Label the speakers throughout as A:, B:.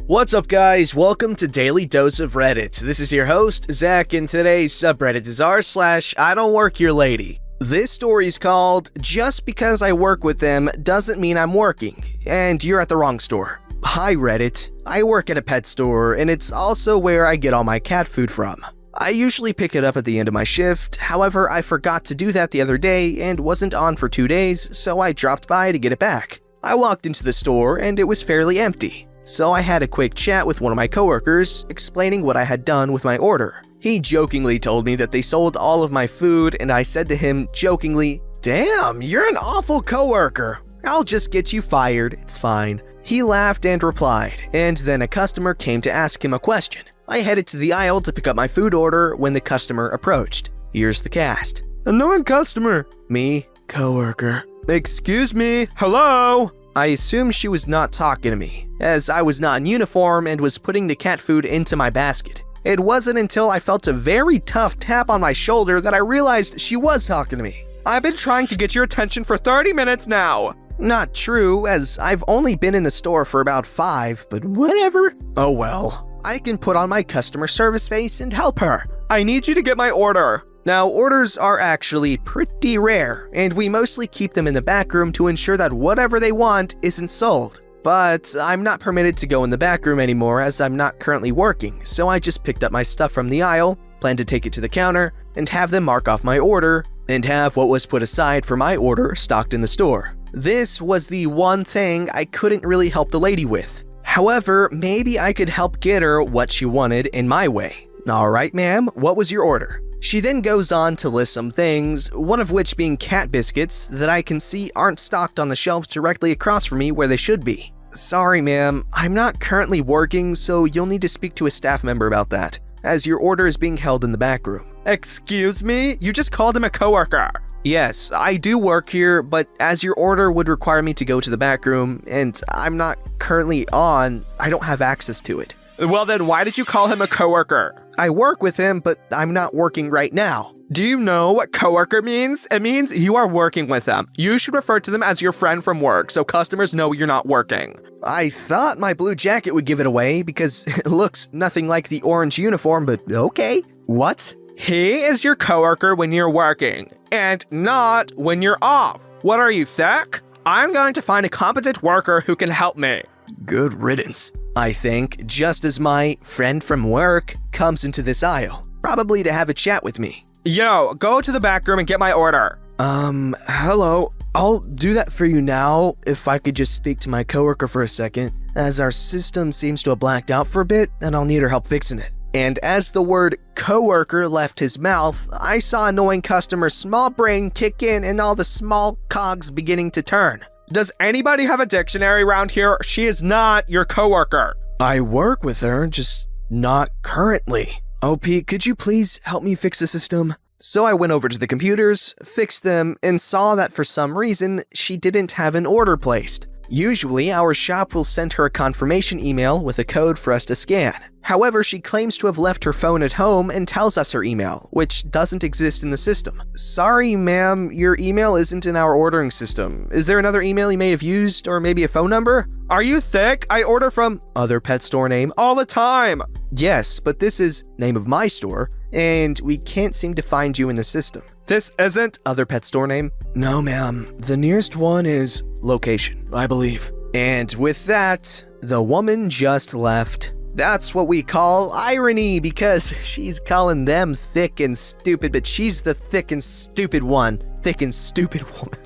A: What's up, guys? Welcome to Daily Dose of Reddit. This is your host, Zach, and today's subreddit is r/IDontWorkHereLady. This story is called Just Because I Work With Them Doesn't Mean I'm Working, and you're at the wrong store. Hi, Reddit. I work at a pet store, and it's also where I get all my cat food from. I usually pick it up at the end of my shift, however, I forgot to do that the other day and wasn't on for 2 days, so I dropped by to get it back. I walked into the store, and it was fairly empty. So I had a quick chat with one of my coworkers, explaining what I had done with my order. He jokingly told me that they sold all of my food, and I said to him jokingly, "Damn, you're an awful coworker. I'll just get you fired, it's fine." He laughed and replied, and then a customer came to ask him a question. I headed to the aisle to pick up my food order when the customer approached. Here's the cast. Annoying customer. Me, coworker. Excuse me, hello? I assumed she was not talking to me, as I was not in uniform and was putting the cat food into my basket. It wasn't until I felt a very tough tap on my shoulder that I realized she was talking to me. I've been trying to get your attention for 30 minutes now. Not true, as I've only been in the store for about 5, but whatever. Oh well, I can put on my customer service face and help her. I need you to get my order. Now, orders are actually pretty rare, and we mostly keep them in the back room to ensure that whatever they want isn't sold. But I'm not permitted to go in the back room anymore as I'm not currently working, so I just picked up my stuff from the aisle, planned to take it to the counter, and have them mark off my order, and have what was put aside for my order stocked in the store. This was the one thing I couldn't really help the lady with. However, maybe I could help get her what she wanted in my way. Alright, ma'am, what was your order? She then goes on to list some things, one of which being cat biscuits that I can see aren't stocked on the shelves directly across from me where they should be. Sorry, ma'am, I'm not currently working, so you'll need to speak to a staff member about that, as your order is being held in the back room. Excuse me? You just called him a coworker. Yes, I do work here, but as your order would require me to go to the back room, and I'm not currently on, I don't have access to it. Well then, why did you call him a coworker? I work with him, but I'm not working right now. Do you know what coworker means? It means you are working with them. You should refer to them as your friend from work so customers know you're not working. I thought my blue jacket would give it away because it looks nothing like the orange uniform, but okay. What? He is your coworker when you're working, and not when you're off. What are you, thick? I'm going to find a competent worker who can help me. Good riddance. I think, just as my friend from work comes into this aisle, probably to have a chat with me. Yo, go to the back room and get my order. Hello. I'll do that for you now, if I could just speak to my coworker for a second, as our system seems to have blacked out for a bit, and I'll need her help fixing it. And as the word coworker left his mouth, I saw annoying customer's small brain kick in and all the small cogs beginning to turn. Does anybody have a dictionary around here? She is not your coworker. I work with her, just not currently. OP, could you please help me fix the system? So I went over to the computers, fixed them, and saw that for some reason, she didn't have an order placed. Usually, our shop will send her a confirmation email with a code for us to scan. However, she claims to have left her phone at home and tells us her email, which doesn't exist in the system. Sorry, ma'am, your email isn't in our ordering system. Is there another email you may have used, or maybe a phone number? Are you thick? I order from other pet store name all the time. Yes, but this is name of my store, and we can't seem to find you in the system. This isn't other pet store name? No, ma'am. The nearest one is location, I believe. And with that, the woman just left. That's what we call irony, because she's calling them thick and stupid, but she's the thick and stupid one. Thick and stupid woman.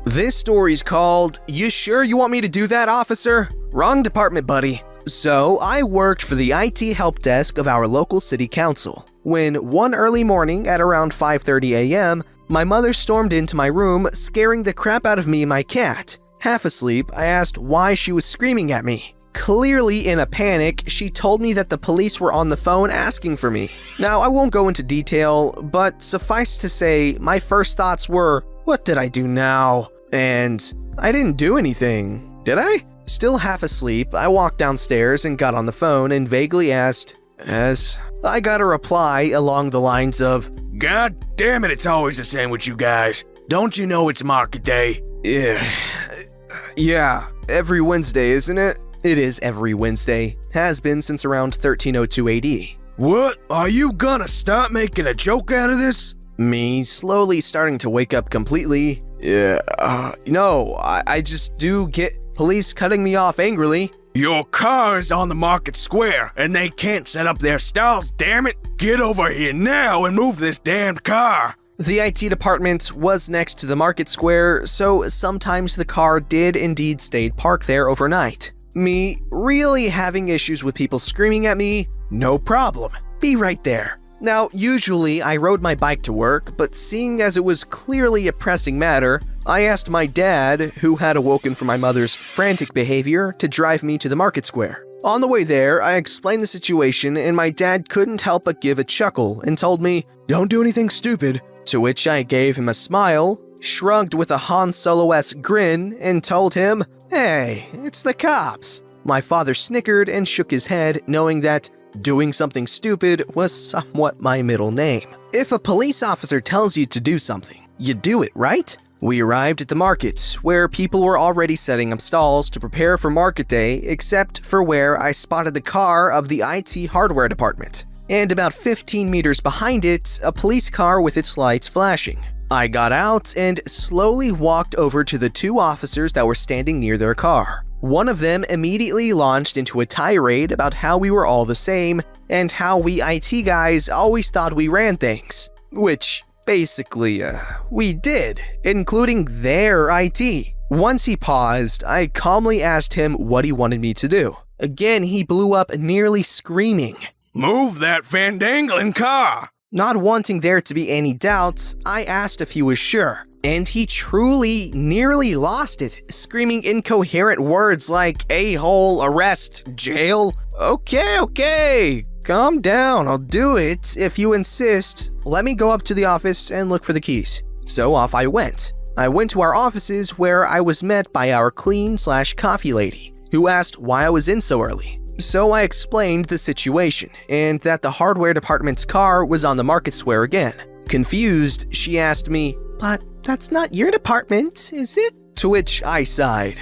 A: This story's called, You Sure You Want Me to Do That, Officer? Wrong department, buddy. So, I worked for the IT help desk of our local city council, when one early morning at around 5:30 a.m., my mother stormed into my room, scaring the crap out of me and my cat. Half asleep, I asked why she was screaming at me. Clearly in a panic, she told me that the police were on the phone asking for me. Now, I won't go into detail, but suffice to say, my first thoughts were, what did I do now? And I didn't do anything, did I? Still half asleep, I walked downstairs and got on the phone and vaguely asked, Yes. I got a reply along the lines of, God damn it, it's always the same with you guys. Don't you know it's market day? Yeah, every Wednesday, isn't it? It is every Wednesday, has been since around 1302 AD.
B: What? Are you gonna stop making a joke out of this?
A: Me slowly starting to wake up completely. Yeah, no, I just do get police cutting me off angrily.
B: Your car is on the market square, and they can't set up their stalls, damn it! Get over here now and move this damned car!
A: The IT department was next to the market square, so sometimes the car did indeed stay parked there overnight. Me really having issues with people screaming at me? No problem. Be right there. Now, usually I rode my bike to work, but seeing as it was clearly a pressing matter, I asked my dad, who had awoken from my mother's frantic behavior, to drive me to the market square. On the way there, I explained the situation and my dad couldn't help but give a chuckle and told me, "Don't do anything stupid." To which I gave him a smile, shrugged with a Han Solo-esque grin, and told him, "Hey, it's the cops." My father snickered and shook his head, knowing that doing something stupid was somewhat my middle name. If a police officer tells you to do something, you do it, right? We arrived at the market, where people were already setting up stalls to prepare for market day, except for where I spotted the car of the IT hardware department, and about 15 meters behind it, a police car with its lights flashing. I got out and slowly walked over to the two officers that were standing near their car. One of them immediately launched into a tirade about how we were all the same and how we IT guys always thought we ran things. Which, basically, we did, including their IT. Once he paused, I calmly asked him what he wanted me to do. Again, he blew up nearly screaming,
B: "Move that fandangling car!"
A: Not wanting there to be any doubts, I asked if he was sure. And he truly nearly lost it, screaming incoherent words like a-hole, arrest, jail. Okay, calm down, I'll do it. If you insist, let me go up to the office and look for the keys. So off I went. I went to our offices where I was met by our clean/coffee lady, who asked why I was in so early. So I explained the situation and that the hardware department's car was on the market square again. Confused, she asked me, "But that's not your department, is it?" To which I sighed.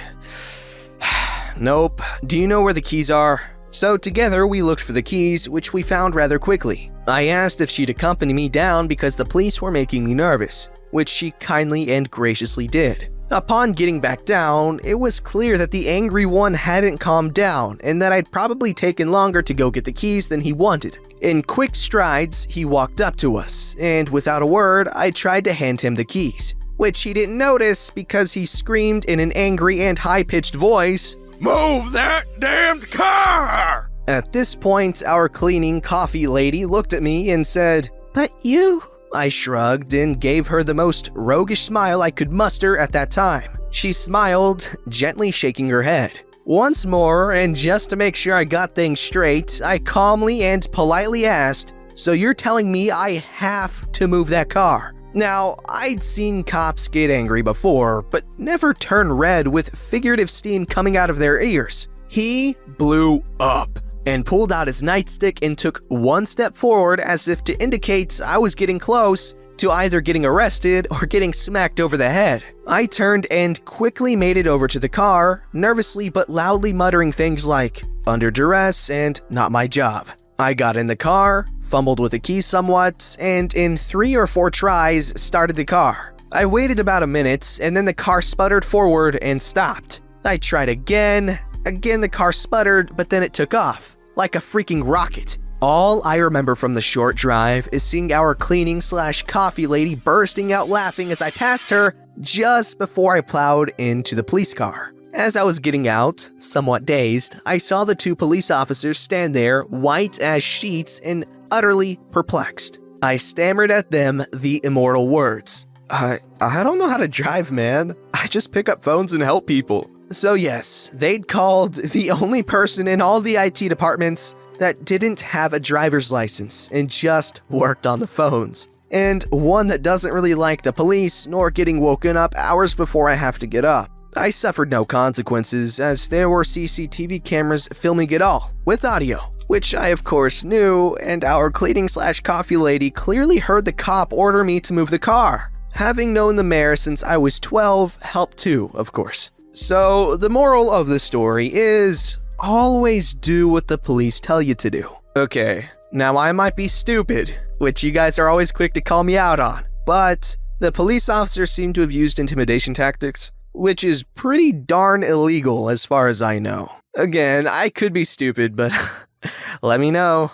A: Nope. Do you know where the keys are? So together we looked for the keys, which we found rather quickly. I asked if she'd accompany me down because the police were making me nervous, which she kindly and graciously did. Upon getting back down, it was clear that the angry one hadn't calmed down and that I'd probably taken longer to go get the keys than he wanted. In quick strides, he walked up to us, and without a word, I tried to hand him the keys, which he didn't notice because he screamed in an angry and high-pitched voice,
B: "Move that damned car!"
A: At this point, our cleaning coffee lady looked at me and said, "But you..." I shrugged and gave her the most roguish smile I could muster at that time. She smiled, gently shaking her head. Once more, and just to make sure I got things straight, I calmly and politely asked, "So you're telling me I have to move that car?" Now, I'd seen cops get angry before, but never turn red with figurative steam coming out of their ears. He blew up and pulled out his nightstick and took one step forward as if to indicate I was getting close to either getting arrested or getting smacked over the head. I turned and quickly made it over to the car, nervously but loudly muttering things like, "under duress" and "not my job." I got in the car, fumbled with the keys somewhat, and in 3 or 4 tries started the car. I waited about a minute and then the car sputtered forward and stopped. I tried again the car sputtered, but then it took off like a freaking rocket. All I remember from the short drive is seeing our cleaning/coffee lady bursting out laughing as I passed her just before I plowed into the police car. As I was getting out, somewhat dazed, I saw the 2 police officers stand there, white as sheets and utterly perplexed. I stammered at them the immortal words, I don't know how to drive, man. I just pick up phones and help people." So yes, they'd called the only person in all the IT departments that didn't have a driver's license and just worked on the phones. And one that doesn't really like the police nor getting woken up hours before I have to get up. I suffered no consequences as there were CCTV cameras filming it all, with audio, which I of course knew, and our cleaning/coffee lady clearly heard the cop order me to move the car. Having known the mayor since I was 12 helped too, of course. So the moral of the story is, always do what the police tell you to do. Okay, now I might be stupid, which you guys are always quick to call me out on, but the police officer seemed to have used intimidation tactics, which is pretty darn illegal as far as I know. Again, I could be stupid, but let me know.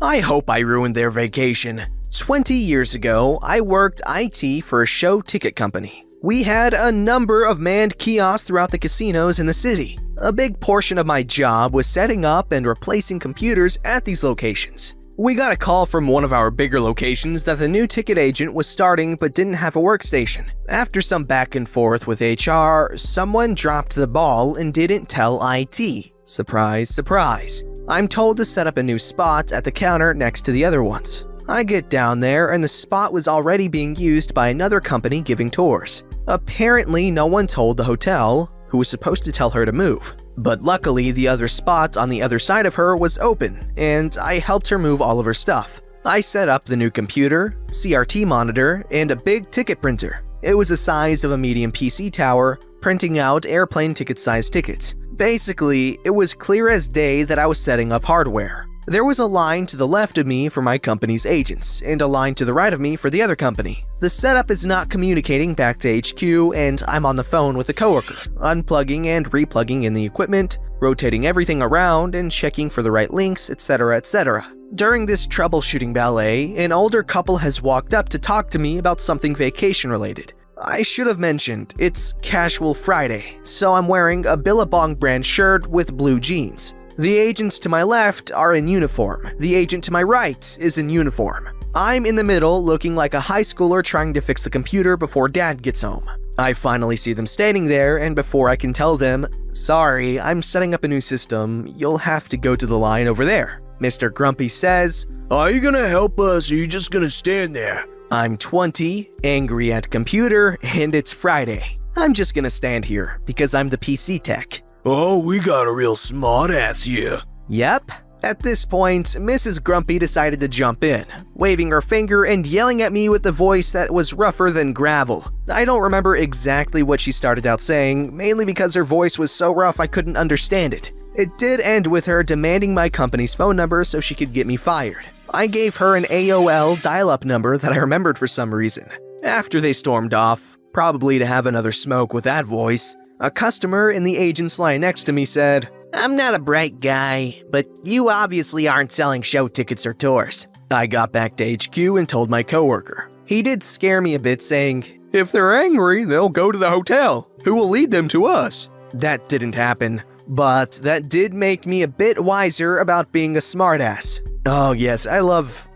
A: I hope I ruined their vacation. 20 years ago, I worked IT for a show ticket company. We had a number of manned kiosks throughout the casinos in the city. A big portion of my job was setting up and replacing computers at these locations. We got a call from one of our bigger locations that the new ticket agent was starting but didn't have a workstation. After some back and forth with HR, someone dropped the ball and didn't tell IT. Surprise, surprise. I'm told to set up a new spot at the counter next to the other ones. I get down there and the spot was already being used by another company giving tours. Apparently, no one told the hotel, who was supposed to tell her to move. But luckily, the other spot on the other side of her was open, and I helped her move all of her stuff. I set up the new computer, CRT monitor, and a big ticket printer. It was the size of a medium PC tower, printing out airplane ticket-sized tickets. Basically, it was clear as day that I was setting up hardware. There was a line to the left of me for my company's agents, and a line to the right of me for the other company. The setup is not communicating back to HQ, and I'm on the phone with a coworker, unplugging and replugging in the equipment, rotating everything around, and checking for the right links, etc., etc. During this troubleshooting ballet, an older couple has walked up to talk to me about something vacation-related. I should have mentioned, it's Casual Friday, so I'm wearing a Billabong brand shirt with blue jeans. The agents to my left are in uniform. The agent to my right is in uniform. I'm in the middle looking like a high schooler trying to fix the computer before dad gets home. I finally see them standing there, and before I can tell them, "Sorry, I'm setting up a new system, you'll have to go to the line over there," Mr. Grumpy says,
B: "Are you gonna help us or are you just gonna stand there?"
A: I'm 20, angry at computer, and it's Friday. I'm just gonna stand here because I'm the PC tech.
B: "Oh, we got a real smart ass here."
A: Yep. At this point, Mrs. Grumpy decided to jump in, waving her finger and yelling at me with a voice that was rougher than gravel. I don't remember exactly what she started out saying, mainly because her voice was so rough I couldn't understand it. It did end with her demanding my company's phone number so she could get me fired. I gave her an AOL dial-up number that I remembered for some reason. After they stormed off, probably to have another smoke with that voice, a customer in the agent's line next to me said, "I'm not a bright guy, but you obviously aren't selling show tickets or tours." I got back to HQ and told my coworker. He did scare me a bit, saying, "If they're angry, they'll go to the hotel. Who will lead them to us?" That didn't happen, but that did make me a bit wiser about being a smartass. Oh yes, I love,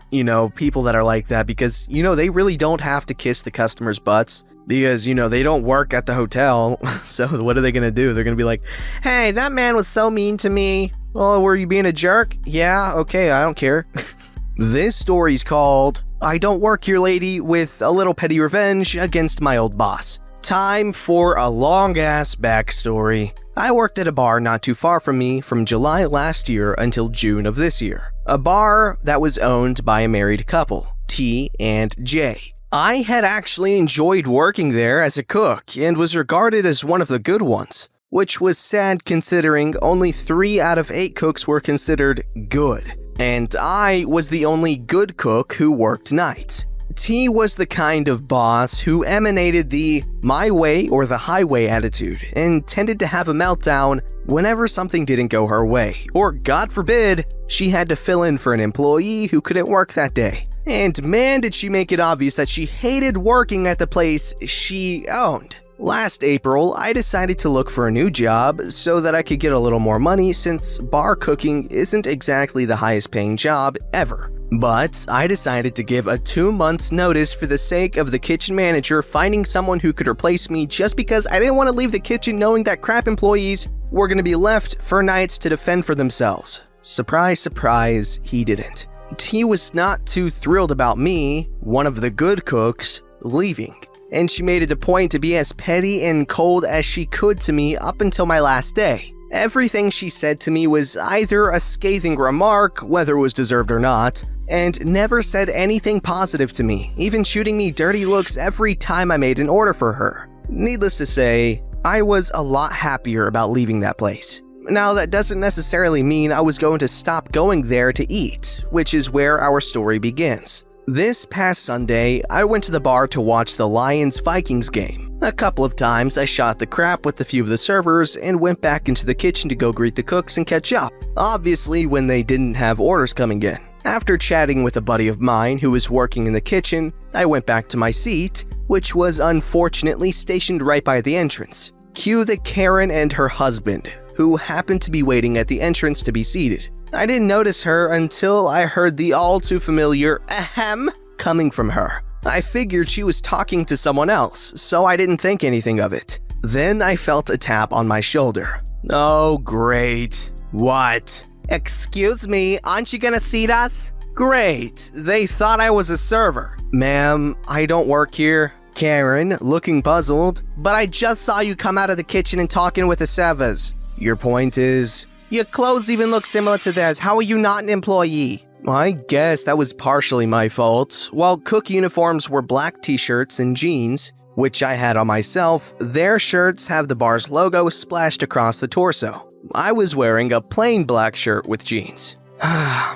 A: people that are like that because, they really don't have to kiss the customers' butts because, they don't work at the hotel. So what are they going to do? They're going to be like, "Hey, that man was so mean to me." "Oh, were you being a jerk?" "Yeah, okay, I don't care." This story's called "I Don't Work Here Lady with a Little Petty Revenge Against My Old Boss." Time for a long-ass backstory. I worked at a bar not too far from me from July last year until June of this year. A bar that was owned by a married couple, T and J. I had actually enjoyed working there as a cook and was regarded as one of the good ones, which was sad considering only 3 out of 8 cooks were considered good, and I was the only good cook who worked nights. T was the kind of boss who emanated the my way or the highway attitude and tended to have a meltdown whenever something didn't go her way, or God forbid, she had to fill in for an employee who couldn't work that day. And man, did she make it obvious that she hated working at the place she owned. Last April, I decided to look for a new job so that I could get a little more money since bar cooking isn't exactly the highest paying job ever. But I decided to give a 2 months notice for the sake of the kitchen manager finding someone who could replace me just because I didn't want to leave the kitchen knowing that crap employees were going to be left for nights to defend for themselves. Surprise, surprise, he didn't. He was not too thrilled about me, one of the good cooks, leaving. And she made it a point to be as petty and cold as she could to me up until my last day. Everything she said to me was either a scathing remark, whether it was deserved or not, and never said anything positive to me, even shooting me dirty looks every time I made an order for her. Needless to say, I was a lot happier about leaving that place. Now, that doesn't necessarily mean I was going to stop going there to eat, which is where our story begins. This past Sunday, I went to the bar to watch the Lions-Vikings game. A couple of times I shot the crap with a few of the servers and went back into the kitchen to go greet the cooks and catch up, obviously when they didn't have orders coming in. After chatting with a buddy of mine who was working in the kitchen, I went back to my seat, which was unfortunately stationed right by the entrance. Cue the Karen and her husband, who happened to be waiting at the entrance to be seated. I didn't notice her until I heard the all-too-familiar ahem coming from her. I figured she was talking to someone else, so I didn't think anything of it. Then I felt a tap on my shoulder. Oh, great. What? Excuse me, aren't you gonna seat us? Great, they thought I was a server. Ma'am, I don't work here. Karen, looking puzzled. But I just saw you come out of the kitchen and talking with the servers. Your point is? Your clothes even look similar to theirs. How are you not an employee? I guess that was partially my fault. While cook uniforms were black t-shirts and jeans, which I had on myself, their shirts have the bar's logo splashed across the torso. I was wearing a plain black shirt with jeans.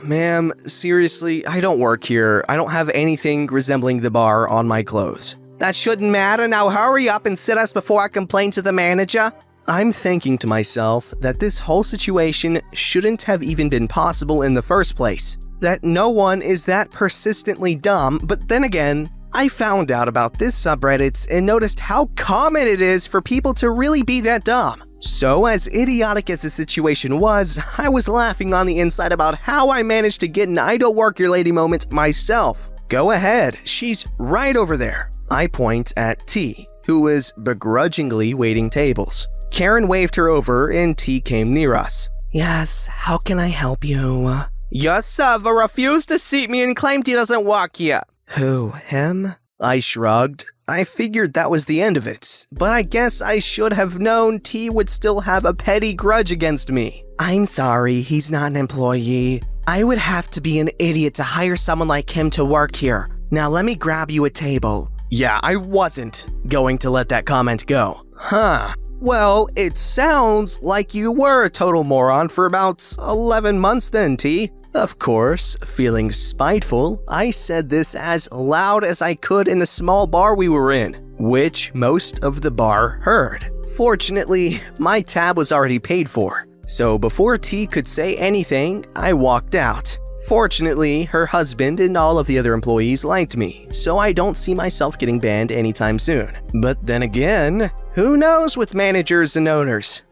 A: Ma'am, seriously, I don't work here. I don't have anything resembling the bar on my clothes. That shouldn't matter. Now hurry up and sit us before I complain to the manager. I'm thinking to myself that this whole situation shouldn't have even been possible in the first place. That no one is that persistently dumb, but then again, I found out about this subreddit and noticed how common it is for people to really be that dumb. So as idiotic as the situation was, I was laughing on the inside about how I managed to get an IDontWorkHereLady moment myself. Go ahead, she's right over there. I point at T, who is begrudgingly waiting tables. Karen waved her over and T came near us. Yes, how can I help you? Your server refused to seat me and claimed he doesn't work here. Who, him? I shrugged. I figured that was the end of it, but I guess I should have known T would still have a petty grudge against me. I'm sorry, he's not an employee. I would have to be an idiot to hire someone like him to work here. Now let me grab you a table. Yeah, I wasn't going to let that comment go. Huh. Well, it sounds like you were a total moron for about 11 months then, T. Of course, feeling spiteful, I said this as loud as I could in the small bar we were in, which most of the bar heard. Fortunately, my tab was already paid for, so before T could say anything, I walked out. Fortunately, her husband and all of the other employees liked me, so I don't see myself getting banned anytime soon. But then again, who knows with managers and owners?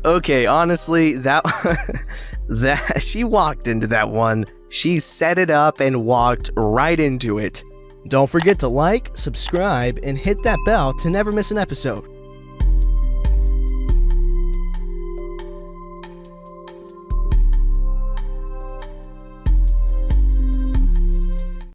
A: Okay, honestly, that she walked into that one. She set it up and walked right into it. Don't forget to like, subscribe, and hit that bell to never miss an episode.